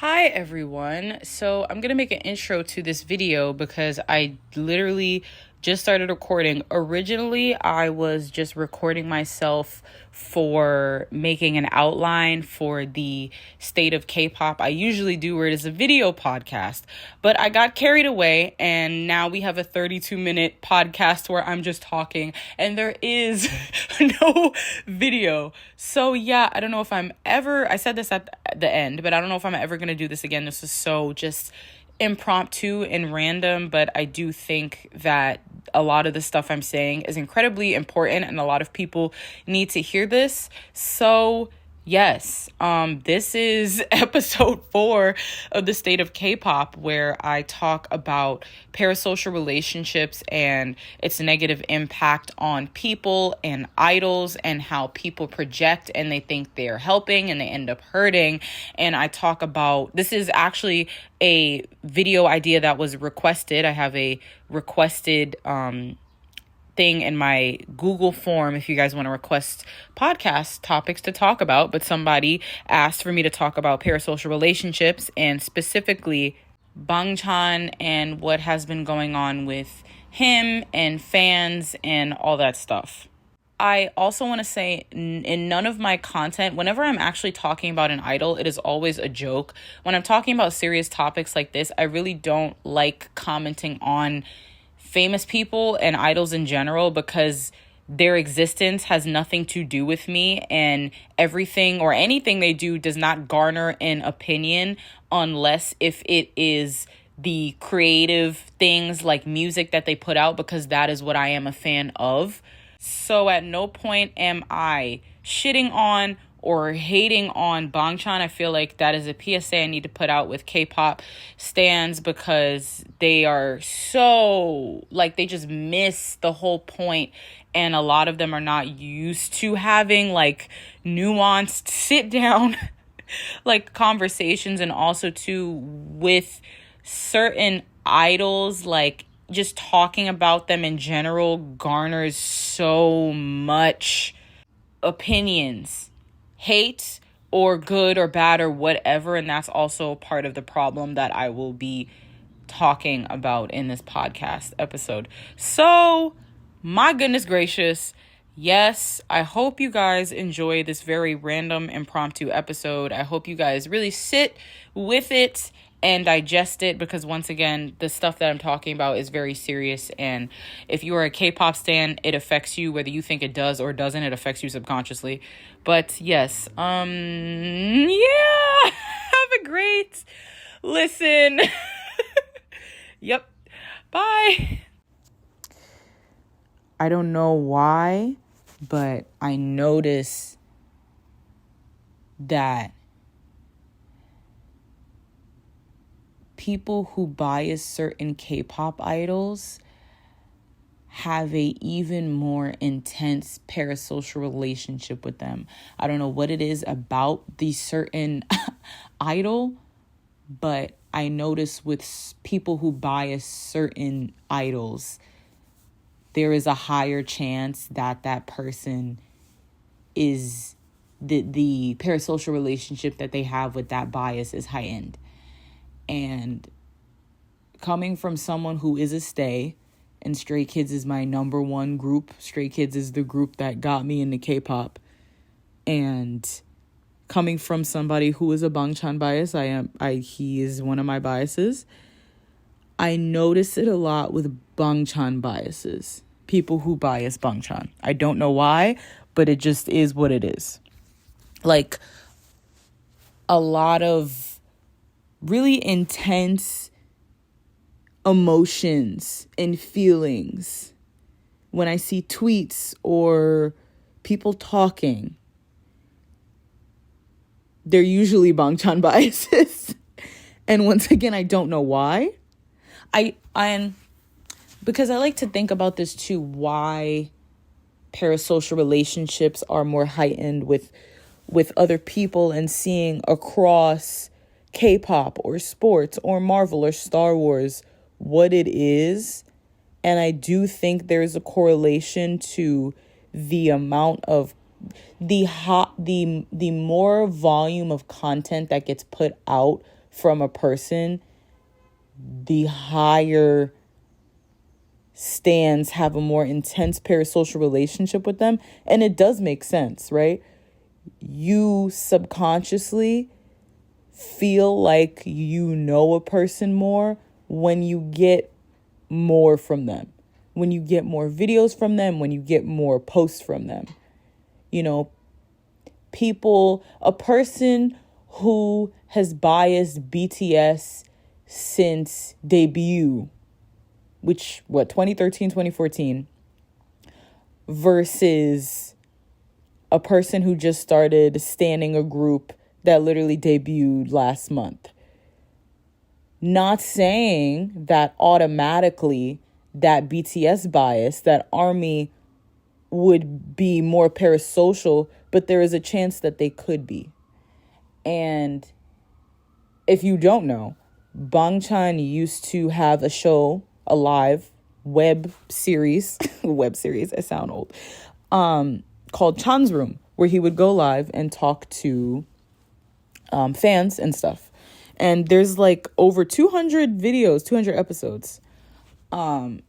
Hi everyone. So I'm going to make an intro to this video because I literally just started recording. Originally, I was just recording myself for making an outline for the state of K-pop. I usually do where it is a video podcast, but I got carried away and now we have a 32-minute podcast where I'm just talking and there is no video. So yeah, I don't know if I said this at the end, but I don't know if I'm ever going to do this again. This is so just impromptu and random, but I do think that a lot of the stuff I'm saying is incredibly important and a lot of people need to hear this. So yes, this is episode 4 of the state of K-pop, where I talk about parasocial relationships and its negative impact on people and idols and how people project and they think they're helping and they end up hurting. And I talk about, this is actually a video idea that was requested. I have a requested thing in my Google form if you guys want to request podcast topics to talk about, but somebody asked for me to talk about parasocial relationships and specifically Bangchan and what has been going on with him and fans and all that stuff. I also want to say in none of my content, whenever I'm actually talking about an idol, it is always a joke. When I'm talking about serious topics like this, I really don't like commenting on famous people and idols in general because their existence has nothing to do with me, and everything or anything they do does not garner an opinion unless if it is the creative things like music that they put out, because that is what I am a fan of. So at no point am I shitting on or hating on Bangchan. I feel like that is a PSA I need to put out with K-pop stans because they are so, like, they just miss the whole point. And a lot of them are not used to having, like, nuanced sit-down, like, conversations. And also, too, with certain idols, like, just talking about them in general garners so much opinions, hate or good or bad or whatever. And that's also part of the problem that I will be talking about in this podcast episode. So, my goodness gracious. Yes, I hope you guys enjoy this very random impromptu episode. I hope you guys really sit with it and digest it, because once again, the stuff that I'm talking about is very serious. And if you are a K-pop stan, it affects you, whether you think it does or doesn't. It affects you subconsciously. But yes, yeah, have a great listen. Yep. Bye. I don't know why, but I notice that people who bias certain K-pop idols have a even more intense parasocial relationship with them. I don't know what it is about the certain idol, but I notice with people who bias certain idols, there is a higher chance that that person is the parasocial relationship that they have with that bias is heightened. And coming from someone who is a stay, and Stray Kids is my number one group. Stray Kids is the group that got me into K-pop. And coming from somebody who is a Bangchan bias, he is one of my biases. I notice it a lot with Bangchan biases. People who bias Bangchan. I don't know why, but it just is what it is. Like, a lot of really intense emotions and feelings when I see tweets or people talking. They're usually Bangchan biases. And once again, I don't know why. Because I like to think about this too, why parasocial relationships are more heightened with other people, and seeing across K-pop or sports or Marvel or Star Wars what it is. And I do think there's a correlation to the amount of the more volume of content that gets put out from a person, the higher stans have a more intense parasocial relationship with them. And it does make sense, right? You subconsciously feel like you know a person more when you get more from them, when you get more videos from them, when you get more posts from them. You know, a person who has biased BTS since debut, which, 2013, 2014, versus a person who just started standing a group that literally debuted last month. Not saying that automatically that BTS bias, that ARMY would be more parasocial, but there is a chance that they could be. And if you don't know, Bangchan used to have a show, a live web series, I sound old, called Chan's Room, where he would go live and talk to fans and stuff. And there's like over 200 videos, 200 episodes. And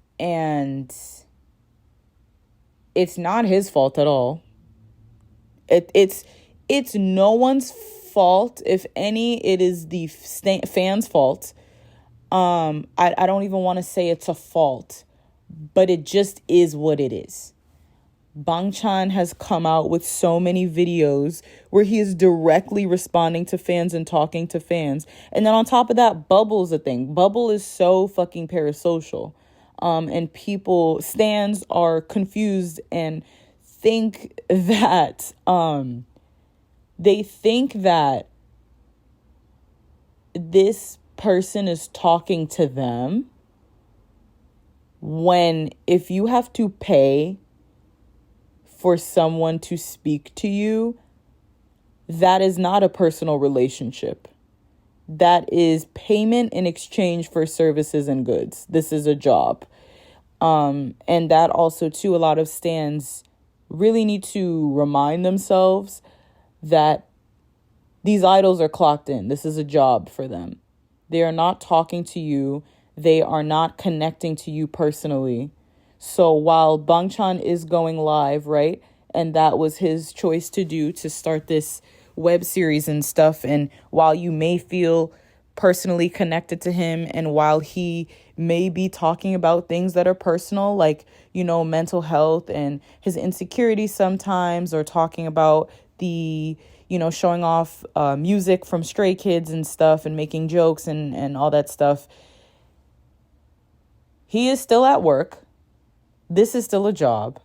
it's not his fault at all. It's no one's fault. If any, it is the fans' fault. I don't even want to say it's a fault, but it just is what it is. Bangchan has come out with so many videos where he is directly responding to fans and talking to fans. And then on top of that, Bubble's a thing. Bubble is so fucking parasocial. And stans are confused and think that, this person is talking to them, when if you have to pay for someone to speak to you, that is not a personal relationship. That is payment in exchange for services and goods. This is a job. And that also, too, a lot of stans really need to remind themselves that these idols are clocked in. This is a job for them. They are not talking to you. They are not connecting to you personally. So while Bangchan is going live, right, and that was his choice to do, to start this web series and stuff, and while you may feel personally connected to him, and while he may be talking about things that are personal, like, mental health and his insecurities sometimes, or talking about the, showing off music from Stray Kids and stuff, and making jokes and all that stuff, he is still at work. This is still a job,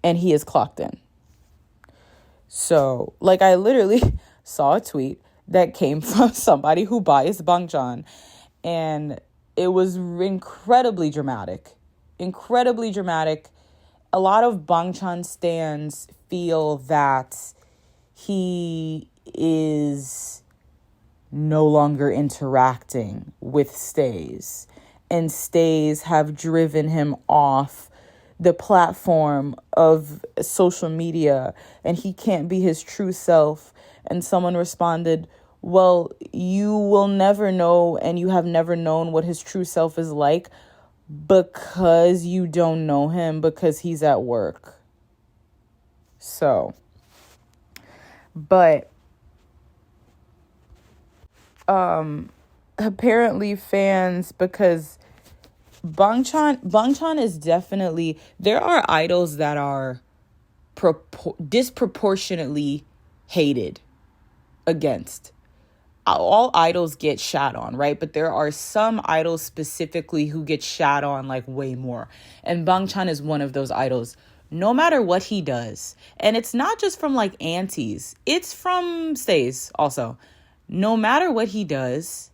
and he is clocked in. So, I literally saw a tweet that came from somebody who biased Bangchan, and it was incredibly dramatic. Incredibly dramatic. A lot of Bangchan stans feel that he is no longer interacting with stays, and stays have driven him off the platform of social media, and he can't be his true self. And someone responded, well, you will never know, and you have never known what his true self is like, because you don't know him, because he's at work. So, but apparently fans, because Bangchan is definitely, there are idols that are disproportionately hated against. All idols get shat on, right? But there are some idols specifically who get shat on like way more. And Bangchan is one of those idols. No matter what he does, and it's not just from like aunties, it's from stays also. No matter what he does,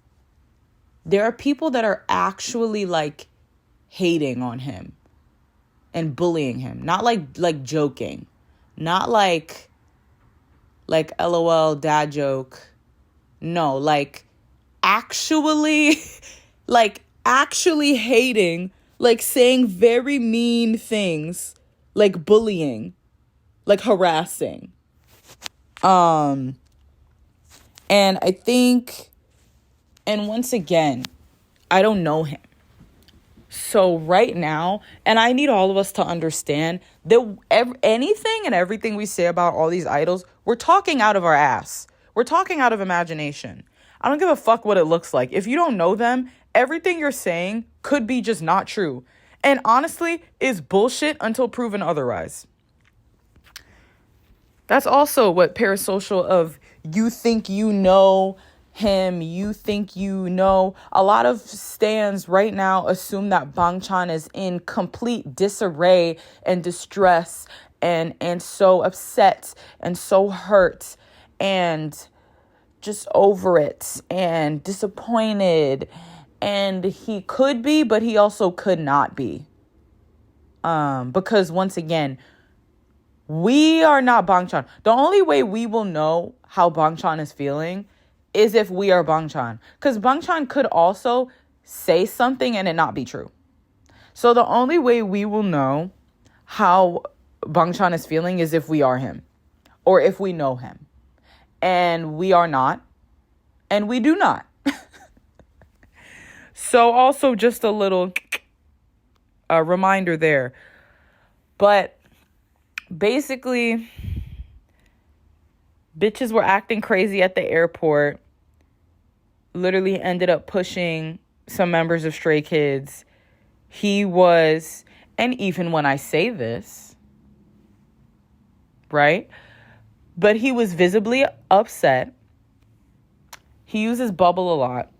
there are people that are actually like hating on him and bullying him. Not like joking. Not like LOL dad joke. No, like actually hating, like saying very mean things, like bullying, like harassing. And I think And once again, I don't know him. So right now, and I need all of us to understand that anything and everything we say about all these idols, we're talking out of our ass. We're talking out of imagination. I don't give a fuck what it looks like. If you don't know them, everything you're saying could be just not true. And honestly, is bullshit until proven otherwise. That's also what parasocial of you think you know him, you think you know. A lot of stans right now assume that bangchan is in complete disarray and distress and so upset and so hurt and just over it and disappointed. And he could be, but he also could not be. Because once again, we are not bangchan. The only way we will know how bangchan is feeling is if we are bangchan. Because bangchan could also say something and it not be true. So the only way we will know how bangchan is feeling is if we are him. Or if we know him. And we are not. And we do not. So also just a little reminder there. But basically, bitches were acting crazy at the airport. Literally ended up pushing some members of Stray Kids. He was, and even when I say this, right? But he was visibly upset. He uses Bubble a lot.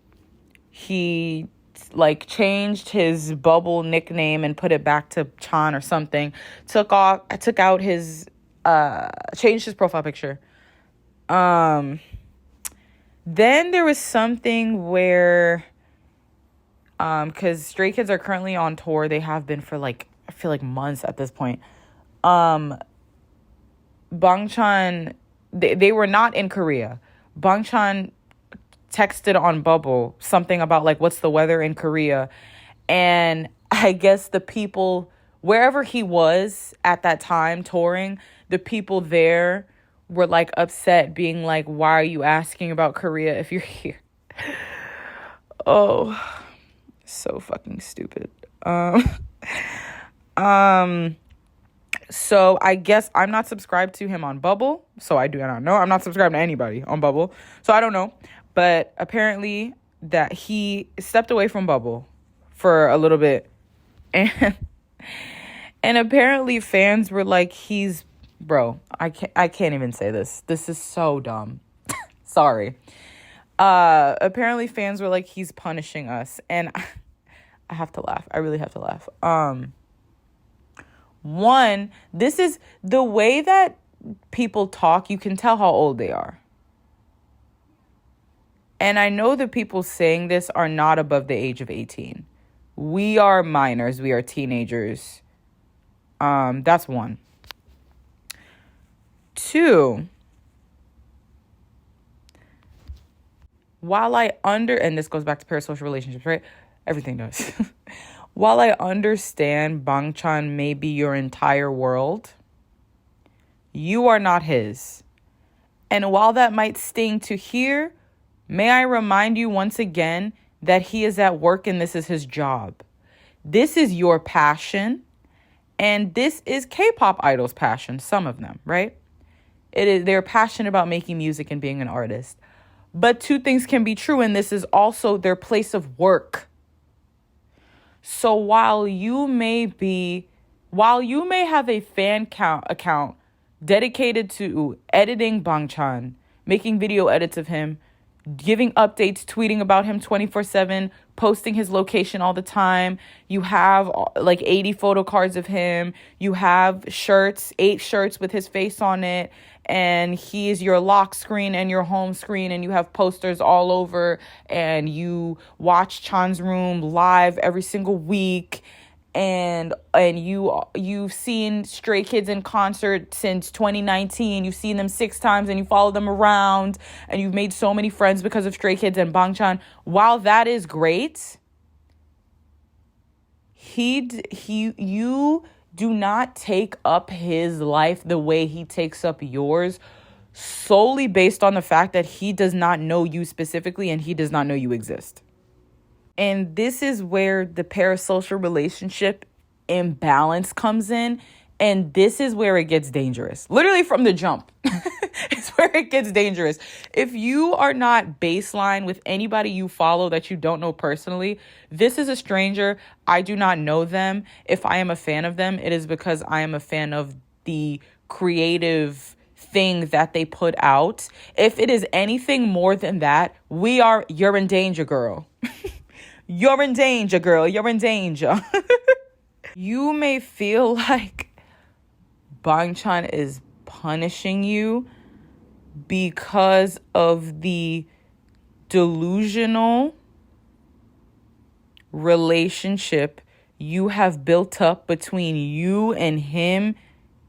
He changed his Bubble nickname and put it back to Chan or something. Changed his profile picture. Then there was something where, because Stray Kids are currently on tour. They have been for I feel like months at this point. Bangchan, they were not in Korea. Bangchan texted on Bubble something about what's the weather in Korea, and I guess the people wherever he was at that time touring, the people there were upset, being why are you asking about Korea if you're here? Oh, so fucking stupid. So I guess I'm not subscribed to him on Bubble, so I do not know. I'm not subscribed to anybody on Bubble, so I don't know. But apparently that he stepped away from Bubble for a little bit. And apparently fans were he's... Bro, I can't even say this. This is so dumb. Sorry. Apparently fans were he's punishing us. And I have to laugh. I really have to laugh. One, this is the way that people talk. You can tell how old they are. And I know the people saying this are not above the age of 18. We are minors. We are teenagers. That's one. Two, and this goes back to parasocial relationships, right? Everything does. While I understand bangchan may be your entire world, you are not his. And while that might sting to hear, may I remind you once again that he is at work and this is his job. This is your passion, and this is K-pop idols' passion, some of them, right? They're passionate about making music and being an artist. But two things can be true, and this is also their place of work. So while you may have a fan account dedicated to editing bangchan, making video edits of him, giving updates, tweeting about him 24/7, posting his location all the time. You have 80 photo cards of him. You have 8 shirts with his face on it. And he is your lock screen and your home screen, and you have posters all over, and you watch Chan's Room live every single week, and you've seen Stray Kids in concert since 2019. You've seen them 6 times, and you follow them around, and you've made so many friends because of Stray Kids and bangchan. While that is great, you do not take up his life the way he takes up yours solely based on the fact that he does not know you specifically and he does not know you exist. And this is where the parasocial relationship imbalance comes in. And this is where it gets dangerous. Literally from the jump. It's where it gets dangerous. If you are not baseline with anybody you follow that you don't know personally, this is a stranger. I do not know them. If I am a fan of them, it is because I am a fan of the creative thing that they put out. If it is anything more than that, you're in danger, girl. You're in danger, girl. You're in danger. You may feel like bangchan is punishing you because of the delusional relationship you have built up between you and him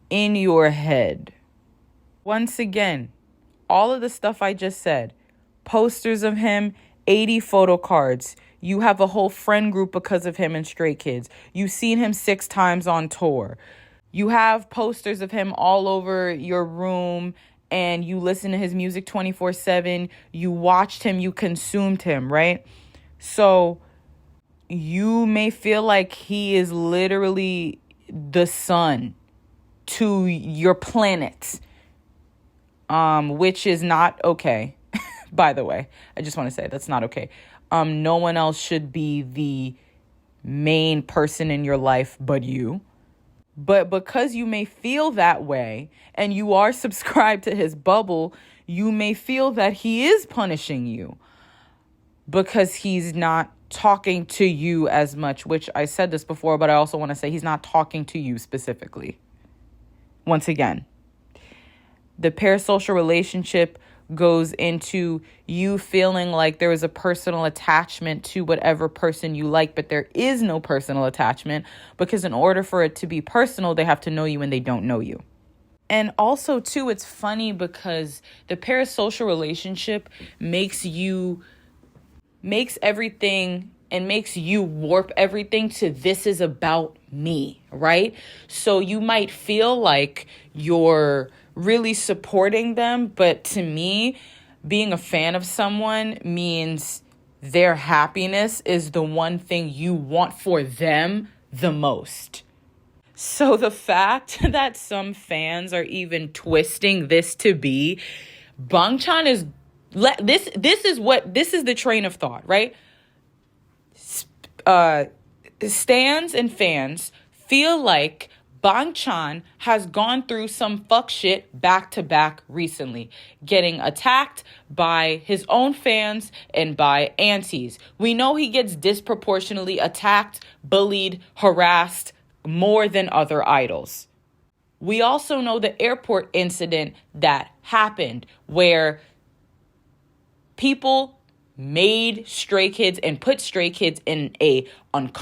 in your head. Once again, all of the stuff I just said, posters of him, 80 photo cards. You have a whole friend group because of him and Stray Kids. You've seen him 6 times on tour. You have posters of him all over your room and you listen to his music 24/7. You watched him, you consumed him, right? So you may feel like he is literally the sun to your planet, which is not okay. By the way, I just want to say that's not okay. No one else should be the main person in your life but you. But because you may feel that way and you are subscribed to his bubble, you may feel that he is punishing you because he's not talking to you as much, which I said this before, but I also want to say he's not talking to you specifically. Once again, the parasocial relationship goes into you feeling like there is a personal attachment to whatever person you like, but there is no personal attachment because in order for it to be personal, they have to know you and they don't know you. And also, too, it's funny because the parasocial relationship makes everything and makes you warp everything to this is about me, right? So you might feel like you're really supporting them, but to me, being a fan of someone means their happiness is the one thing you want for them the most. So the fact that some fans are even twisting this to be bangchan is this is the train of thought, right? Stans and fans feel like bangchan has gone through some fuck shit back to back recently, getting attacked by his own fans and by aunties. We know he gets disproportionately attacked, bullied, harassed more than other idols. We also know the airport incident that happened where people made Stray Kids and put Stray Kids in a not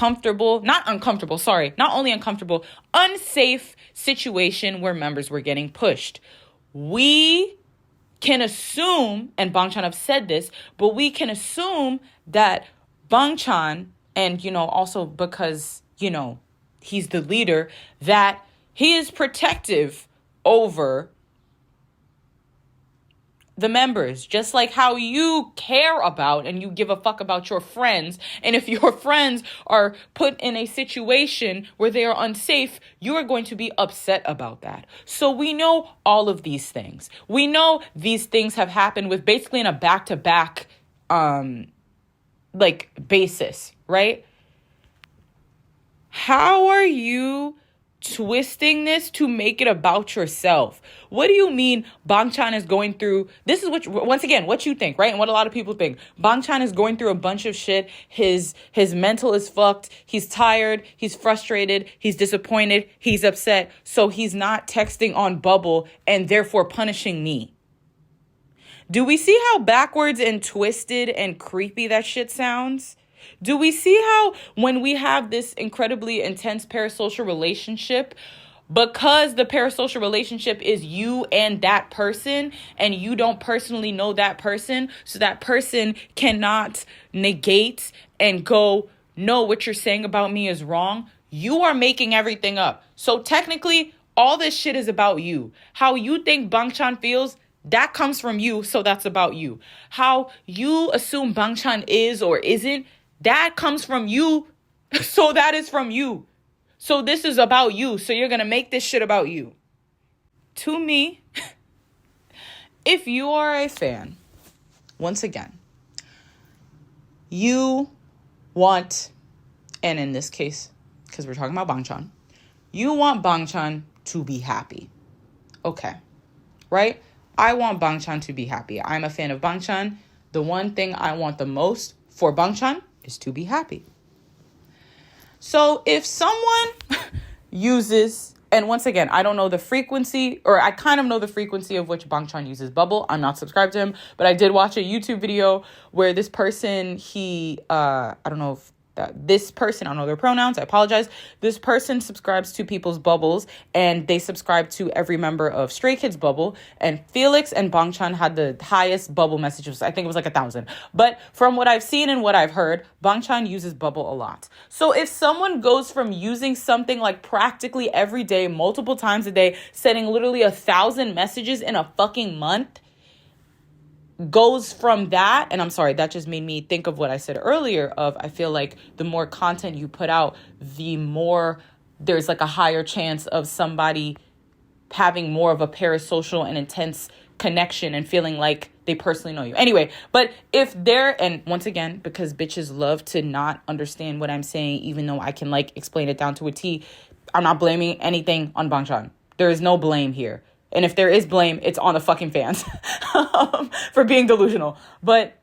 only uncomfortable, unsafe situation where members were getting pushed. We can assume, and bangchan have said this, but we can assume that bangchan, and, also because, he's the leader, that he is protective over the members, just like how you care about and you give a fuck about your friends. And if your friends are put in a situation where they are unsafe, you are going to be upset about that. So we know all of these things. We know these things have happened with basically in a back-to-back basis, right? How are you twisting this to make it about yourself? What do you mean bangchan is going through, this is what you think, right? And what a lot of people think. Bangchan is going through a bunch of shit. His mental is fucked. He's tired. He's frustrated. He's disappointed. He's upset. So he's not texting on Bubble and therefore punishing me. Do we see how backwards and twisted and creepy that shit sounds? Do we see how when we have this incredibly intense parasocial relationship, because the parasocial relationship is you and that person, and you don't personally know that person, so that person cannot negate and go, no, what you're saying about me is wrong. You are making everything up. So technically, all this shit is about you. How you think bangchan feels, that comes from you, so that's about you. How you assume bangchan is or isn't, that comes from you, so that is from you. So this is about you, so you're gonna make this shit about you. To me, if you are a fan, once again, you want, and in this case, because we're talking about bangchan, you want bangchan to be happy. Okay, right? I want bangchan to be happy. I'm a fan of bangchan. The one thing I want the most for bangchan is to be happy. So if someone uses, and once again, I don't know the frequency, or I kind of know the frequency of which bangchan uses bubble. I'm not subscribed to him, but I did watch a YouTube video where this person, I don't know if this person, I don't know their pronouns, I apologize. This person subscribes to people's bubbles, and they subscribe to every member of Stray Kids bubble, and Felix and bangchan had the highest bubble messages. I think it was like 1,000. But from what I've seen and what I've heard, bangchan uses bubble a lot. So if someone goes from using something like practically every day, multiple times a day, sending literally 1,000 messages in a fucking month, goes from that, and I'm sorry, that just made me think of what I said earlier of, I feel like the more content you put out, the more there's like a higher chance of somebody having more of a parasocial and intense connection and feeling like they personally know you. Anyway, but if they're, and once again, because bitches love to not understand what I'm saying, even though I can like explain it down to a T, I'm not blaming anything on bangchan. There is no blame here. And if there is blame, it's on the fucking fans for being delusional. But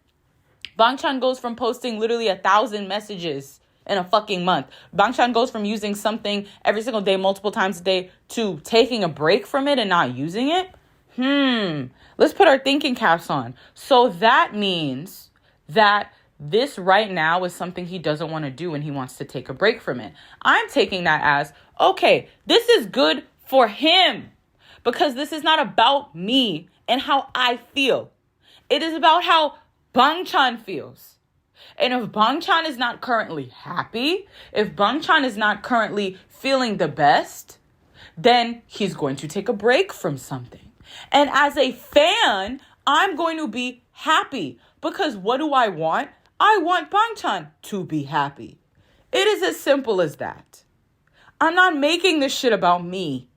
bangchan goes from posting literally 1,000 messages in a fucking month. Bangchan goes from using something every single day, multiple times a day, to taking a break from it and not using it. Let's put our thinking caps on. So that means that this right now is something he doesn't want to do and he wants to take a break from it. I'm taking that as, okay, this is good for him. Because this is not about me and how I feel. It is about how bangchan feels. And if bangchan is not currently happy, if bangchan is not currently feeling the best, then he's going to take a break from something. And as a fan, I'm going to be happy. Because what do I want? I want bangchan to be happy. It is as simple as that. I'm not making this shit about me.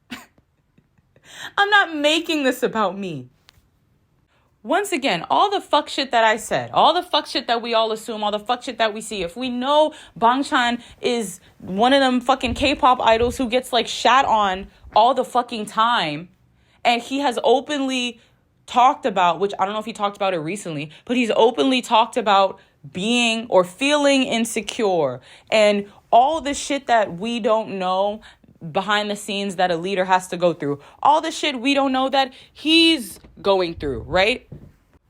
I'm not making this about me. Once again, all the fuck shit that I said, all the fuck shit that we all assume, all the fuck shit that we see, if we know bangchan is one of them fucking K-pop idols who gets like shat on all the fucking time, and he has openly talked about, which I don't know if he talked about it recently, but he's openly talked about being or feeling insecure and all the shit that we don't know behind the scenes that a leader has to go through. All the shit we don't know that he's going through, right?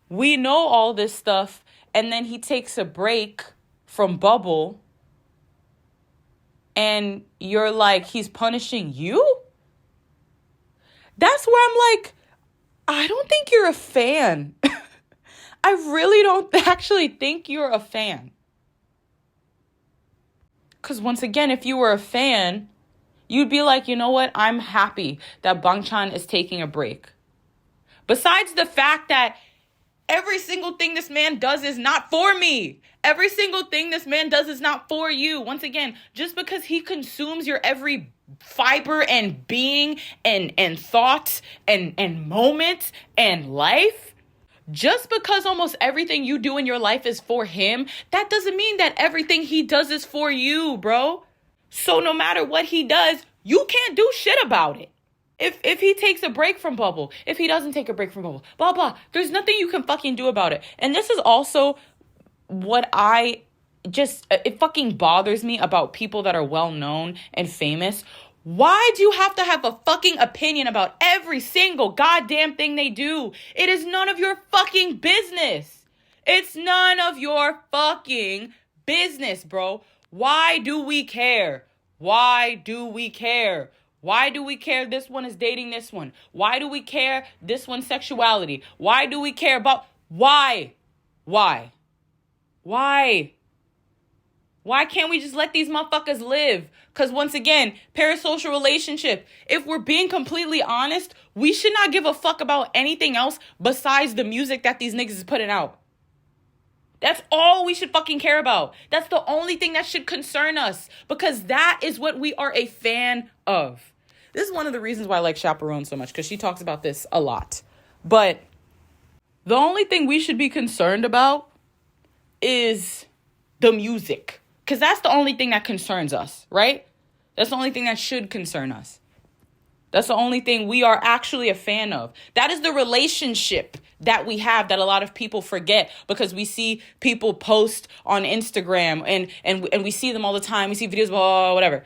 We know all this stuff, and then he takes a break from bubble, and you're like, he's punishing you? That's where I'm like, I don't think you're a fan. I really don't actually think you're a fan. Because once again, if you were a fan, you'd be like, you know what? I'm happy that bangchan is taking a break. Besides the fact that every single thing this man does is not for me. Every single thing this man does is not for you. Once again, just because he consumes your every fiber and being and thought and moment and life, just because almost everything you do in your life is for him, that doesn't mean that everything he does is for you, bro. So no matter what he does, you can't do shit about it. If he takes a break from bubble, if he doesn't take a break from bubble, blah, blah, there's nothing you can fucking do about it. And this is also what it fucking bothers me about people that are well known and famous. Why do you have to have a fucking opinion about every single goddamn thing they do? It is none of your fucking business. It's none of your fucking business, bro. Why do we care? Why do we care? Why do we care this one is dating this one? Why do we care this one's sexuality? Why do we care about... Why? Why can't we just let these motherfuckers live? Because once again, parasocial relationship, if we're being completely honest, we should not give a fuck about anything else besides the music that these niggas is putting out. That's all we should fucking care about. That's the only thing that should concern us, because that is what we are a fan of. This is one of the reasons why I like Chaperone so much, because she talks about this a lot. But the only thing we should be concerned about is the music, because that's the only thing that concerns us, right? That's the only thing that should concern us. That's the only thing we are actually a fan of. That is the relationship that we have that a lot of people forget, because we see people post on Instagram and we see them all the time. We see videos, blah, whatever.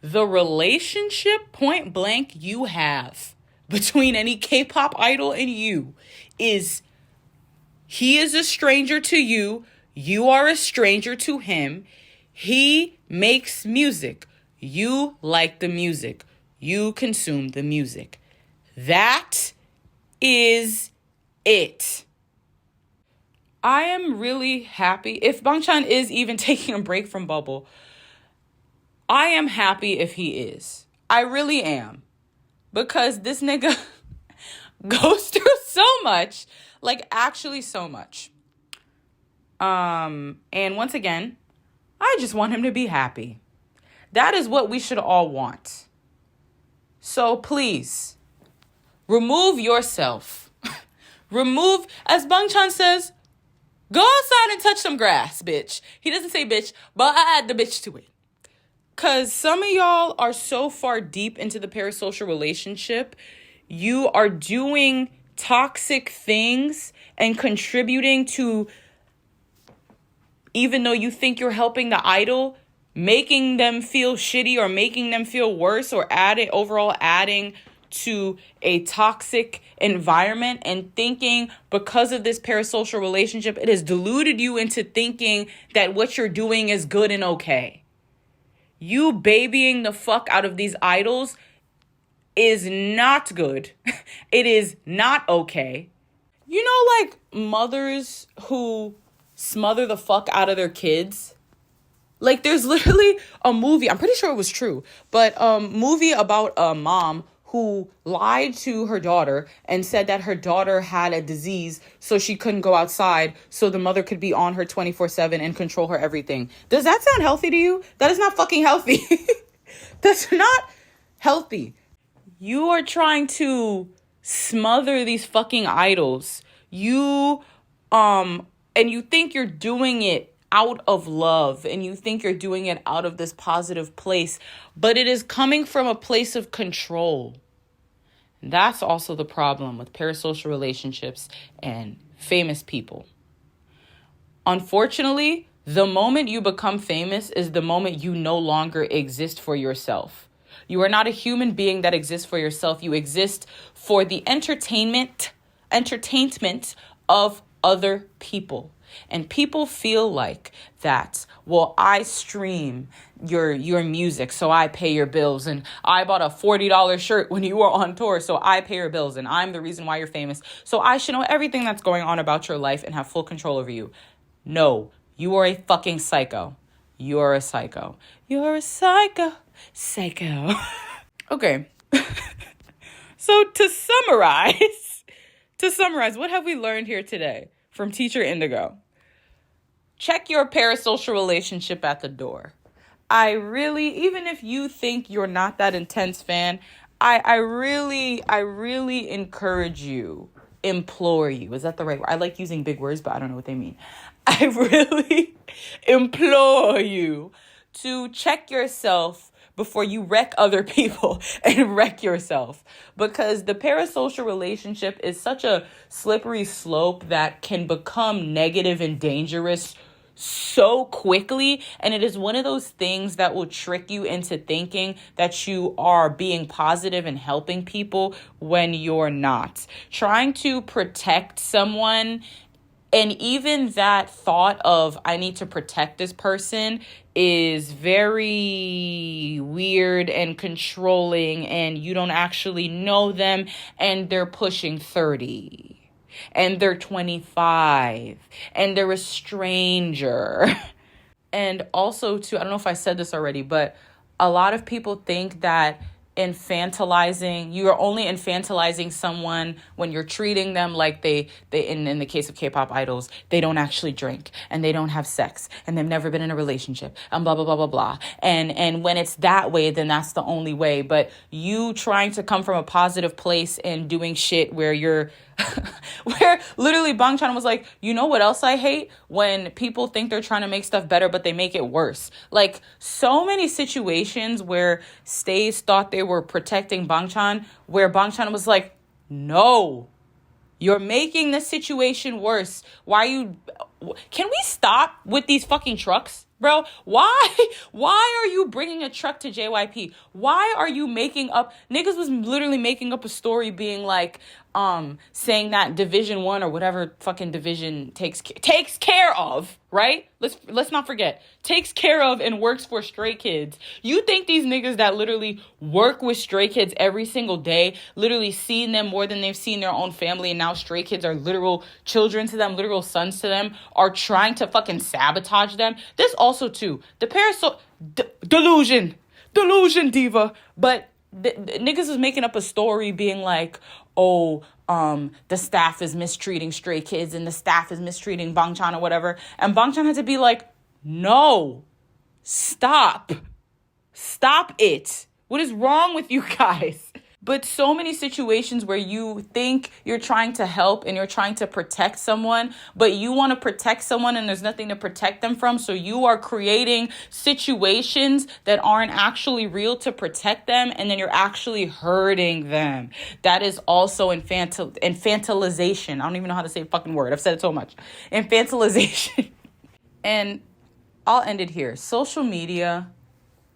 The relationship, point blank, you have between any K-pop idol and you is he is a stranger to you. You are a stranger to him. He makes music. You like the music. You consume the music. That is it. I am really happy. If Bangchan is even taking a break from Bubble, I am happy if he is. I really am. Because this nigga goes through so much. Like, actually so much. And once again, I just want him to be happy. That is what we should all want. So please, remove yourself. Remove, as Bangchan says, go outside and touch some grass, bitch. He doesn't say bitch, but I add the bitch to it. Because some of y'all are so far deep into the parasocial relationship, you are doing toxic things and contributing to, even though you think you're helping the idol, making them feel shitty or making them feel worse, or adding to a toxic environment, and thinking because of this parasocial relationship, it has deluded you into thinking that what you're doing is good and okay. You babying the fuck out of these idols is not good. It is not okay. You know, like mothers who smother the fuck out of their kids? Like, there's literally a movie, I'm pretty sure it was true, but movie about a mom who lied to her daughter and said that her daughter had a disease, so she couldn't go outside, so the mother could be on her 24/7 and control her everything. Does that sound healthy to you? That is not fucking healthy. That's not healthy. You are trying to smother these fucking idols. And you think you're doing it out of love, and you think you're doing it out of this positive place, but it is coming from a place of control. And that's also the problem with parasocial relationships and famous people. Unfortunately, the moment you become famous is the moment you no longer exist for yourself. You are not a human being that exists for yourself. You exist for the entertainment of other people. And people feel like that, well, I stream your music, so I pay your bills. And I bought a $40 shirt when you were on tour, so I pay your bills. And I'm the reason why you're famous. So I should know everything that's going on about your life and have full control over you. No, you are a fucking psycho. You are a psycho. You're a psycho. Psycho. Okay. So to summarize, what have we learned here today from Teacher Indigo? Check your parasocial relationship at the door. Even if you think you're not that intense fan, I really encourage you, implore you. Is that the right word? I like using big words, but I don't know what they mean. I really implore you to check yourself before you wreck other people and wreck yourself. Because the parasocial relationship is such a slippery slope that can become negative and dangerous so quickly. And it is one of those things that will trick you into thinking that you are being positive and helping people when you're not. Trying to protect someone, and even that thought of, I need to protect this person, is very weird and controlling, and you don't actually know them, and they're pushing 30. And they're 25. And they're a stranger. And also, too, I don't know if I said this already, but a lot of people think that you are only infantilizing someone when you're treating them like they in the case of K-pop idols, they don't actually drink and they don't have sex and they've never been in a relationship and blah blah blah blah blah. And when it's that way, then that's the only way. But you trying to come from a positive place and doing shit where you're where literally Bangchan was like, you know what else I hate? When people think they're trying to make stuff better, but they make it worse. Like, so many situations where stays thought they were protecting Bangchan, where Bangchan was like, no, you're making the situation worse. Can we stop with these fucking trucks? Bro, why are you bringing a truck to JYP? Why are you making up? Niggas was literally making up a story being like, saying that Division 1 or whatever fucking division takes care of, right? Let's not forget. Takes care of and works for Stray Kids. You think these niggas that literally work with Stray Kids every single day, literally seeing them more than they've seen their own family, and now Stray Kids are literal children to them, literal sons to them, are trying to fucking sabotage them? This also, too, the delusion diva. But the niggas is making up a story being like, oh, the staff is mistreating Stray Kids and the staff is mistreating Bangchan or whatever. And Bangchan had to be like, no, stop it. What is wrong with you guys? But so many situations where you think you're trying to help and you're trying to protect someone, but you want to protect someone and there's nothing to protect them from. So you are creating situations that aren't actually real to protect them. And then you're actually hurting them. That is also infantilization. I don't even know how to say the fucking word. I've said it so much. Infantilization. And I'll end it here. Social media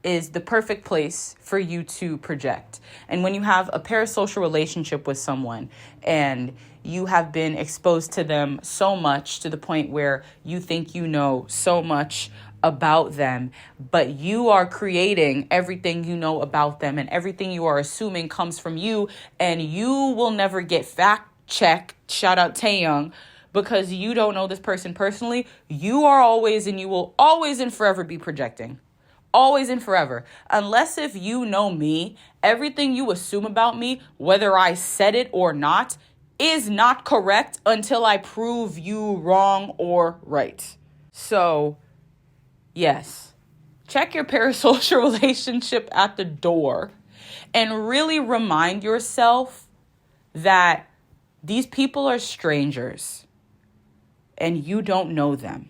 is the perfect place for you to project. And when you have a parasocial relationship with someone and you have been exposed to them so much to the point where you think you know so much about them, but you are creating everything you know about them and everything you are assuming comes from you, and you will never get fact checked, shout out Taeyong, because you don't know this person personally. You are always and you will always and forever be projecting. Always and forever. Unless if you know me, everything you assume about me, whether I said it or not, is not correct until I prove you wrong or right. So, yes, check your parasocial relationship at the door and really remind yourself that these people are strangers and you don't know them.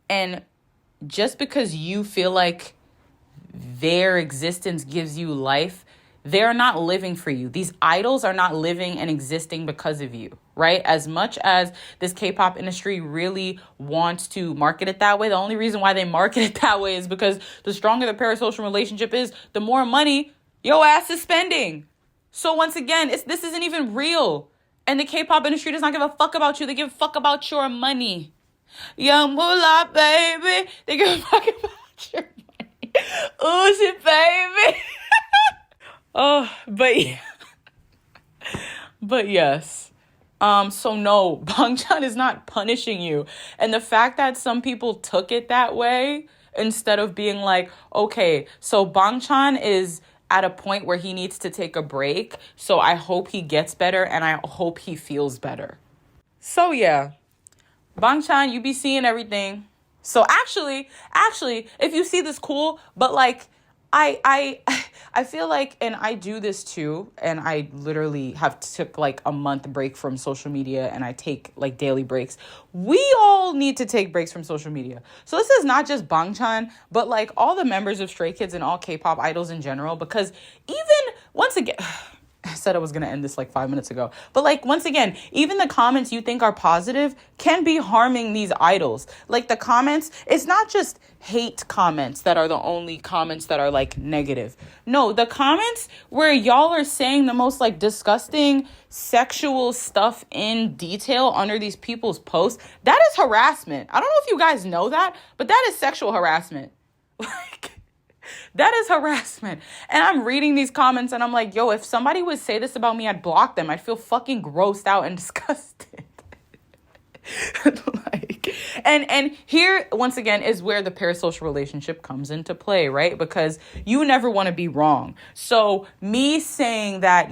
And just because you feel like their existence gives you life, they're not living for you. These idols are not living and existing because of you, right? As much as this K-pop industry really wants to market it that way, the only reason why they market it that way is because the stronger the parasocial relationship is, the more money your ass is spending. So once again, this isn't even real. And the K-pop industry does not give a fuck about you. They give a fuck about your money. Young moolah, baby. They give a fuck about your money. Ooh, shit, baby. Oh, but yeah. But yes. So no, Bangchan is not punishing you. And the fact that some people took it that way, instead of being like, okay, so Bangchan is at a point where he needs to take a break. So I hope he gets better and I hope he feels better. So yeah. Bangchan, you be seeing everything. So actually, if you see this, cool. But like, I feel like, and I do this too, and I literally have took like a month break from social media, and I take like daily breaks. We all need to take breaks from social media. So this is not just Bangchan, but like all the members of Stray Kids and all K-pop idols in general, because even once again, I said I was going to end this like 5 minutes ago. But like, once again, even the comments you think are positive can be harming these idols. Like the comments, it's not just hate comments that are the only comments that are like negative. No, the comments where y'all are saying the most like disgusting sexual stuff in detail under these people's posts, that is harassment. I don't know if you guys know that, but that is sexual harassment. Like, that is harassment. And I'm reading these comments and I'm like, yo, if somebody would say this about me, I'd block them. I'd feel fucking grossed out and disgusted. Like, And here, once again, is where the parasocial relationship comes into play, right? Because you never want to be wrong. So me saying that,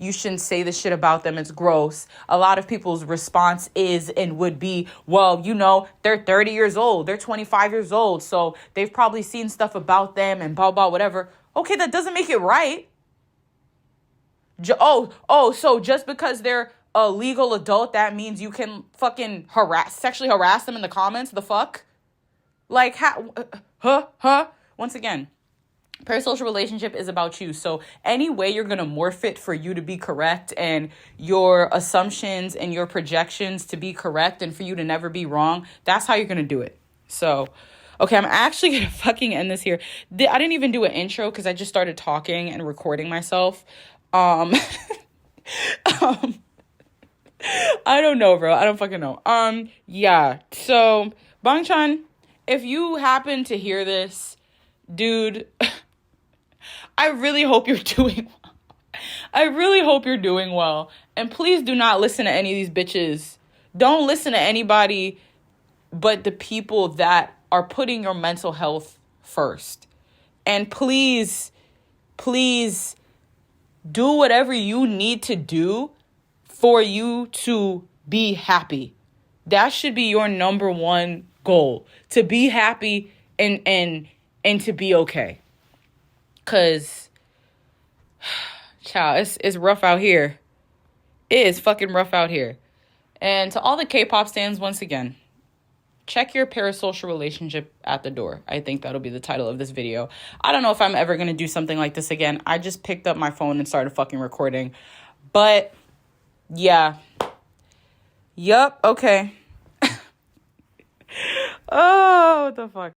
you shouldn't say this shit about them, it's gross. A lot of people's response is and would be, well, they're 30 years old, they're 25 years old, so they've probably seen stuff about them and blah, blah, whatever. Okay, that doesn't make it right. So just because they're a legal adult, that means you can fucking sexually harass them in the comments? The fuck? Like, Once again, parasocial relationship is about you. So any way you're going to morph it for you to be correct and your assumptions and your projections to be correct and for you to never be wrong, that's how you're going to do it. So, okay, I'm actually going to fucking end this here. I didn't even do an intro because I just started talking and recording myself. I don't know, bro. I don't fucking know. Yeah. So, Bangchan, if you happen to hear this, dude, I really hope you're doing well. I really hope you're doing well. And please do not listen to any of these bitches. Don't listen to anybody but the people that are putting your mental health first. And please do whatever you need to do for you to be happy. That should be your number one goal. To be happy and to be okay. Cause, child, it's rough out here. It is fucking rough out here. And to all the K-pop stans, once again, check your parasocial relationship at the door. I think that'll be the title of this video. I don't know if I'm ever going to do something like this again. I just picked up my phone and started fucking recording. But, yeah. Yup, okay. Oh, what the fuck.